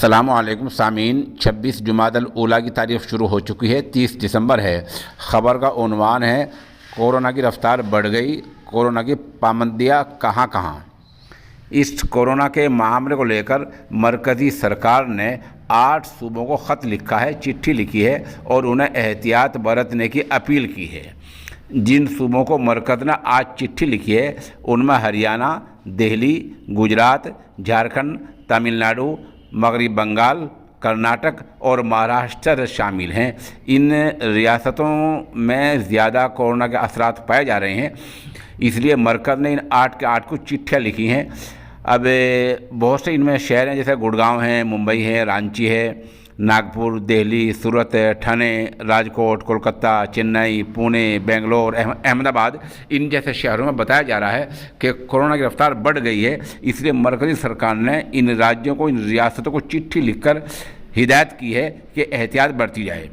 अस्सलामुअलैकुम सामीन। 26 जुमादल ऊला की तारीख शुरू हो चुकी है, 30 दिसंबर है। ख़बर का उन्वान है कोरोना की रफ्तार बढ़ गई, कोरोना की पाबंदियाँ कहाँ कहाँ। इस कोरोना के मामले को लेकर मरकज़ी सरकार ने 8 सूबों को ख़त लिखा है, चिट्ठी लिखी है और उन्हें एहतियात बरतने की अपील की है। जिन सूबों को मरकज़ ने आज चिट्ठी लिखी है उनमें हरियाणा, दिल्ली, गुजरात, झारखंड, तमिलनाडु, मगरबी बंगाल, कर्नाटक और महाराष्ट्र शामिल हैं। इन रियासतों में ज़्यादा कोरोना के असरात पाए जा रहे हैं, इसलिए मरकज़ ने इन 8 के 8 को चिट्ठियाँ लिखी हैं। अब बहुत से इनमें शहर हैं, जैसे गुड़गांव है, मुंबई है, रांची है, नागपुर, दिल्ली, सूरत, ठाणे, राजकोट, कोलकाता, चेन्नई, पुणे, बेंगलोर, अहमदाबाद, इन जैसे शहरों में बताया जा रहा है कि कोरोना की रफ्तार बढ़ गई है। इसलिए मरकज़ी सरकार ने इन राज्यों को, इन रियासतों को चिट्ठी लिखकर हिदायत की है कि एहतियात बरती जाए।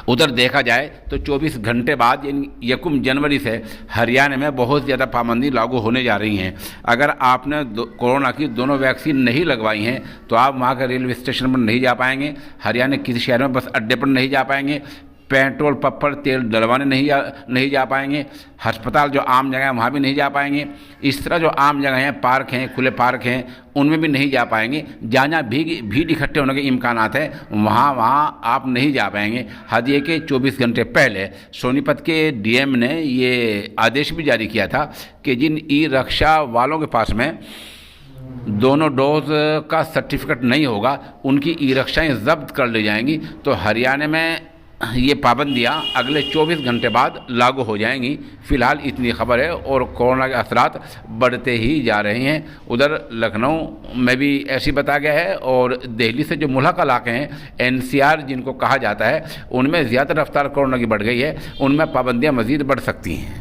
उधर देखा जाए तो 24 घंटे बाद यानी 1 जनवरी से हरियाणा में बहुत ज़्यादा पाबंदी लागू होने जा रही हैं। अगर आपने कोरोना की दोनों वैक्सीन नहीं लगवाई हैं तो आप वहाँ के रेलवे स्टेशन पर नहीं जा पाएंगे, हरियाणा के किसी शहर में बस अड्डे पर नहीं जा पाएंगे, पेट्रोल पंप पर तेल डलवाने नहीं जा पाएंगे, अस्पताल जो आम जगह हैं वहाँ भी नहीं जा पाएंगे। इस तरह जो आम जगह हैं, पार्क हैं, खुले पार्क हैं, उनमें भी नहीं जा पाएंगे। जहाँ जहाँ भीड़ इकट्ठे होने के इम्कानात हैं वहाँ आप नहीं जा पाएंगे। हालांकि के 24 घंटे पहले सोनीपत के डीएम ने ये आदेश भी जारी किया था कि जिन ई रिक्शा वालों के पास में दोनों डोज का सर्टिफिकेट नहीं होगा उनकी ई रिक्शाएँ जब्त कर ली जाएंगी। तो हरियाणा में ये पाबंदियाँ अगले 24 घंटे बाद लागू हो जाएंगी। फ़िलहाल इतनी खबर है और कोरोना के असरात बढ़ते ही जा रहे हैं। उधर लखनऊ में भी ऐसी बताया गया है और दिल्ली से जो मुल्हक इलाके हैं, एनसीआर जिनको कहा जाता है, उनमें ज़्यादा रफ्तार कोरोना की बढ़ गई है, उनमें पाबंदियाँ मज़ीद बढ़ सकती हैं।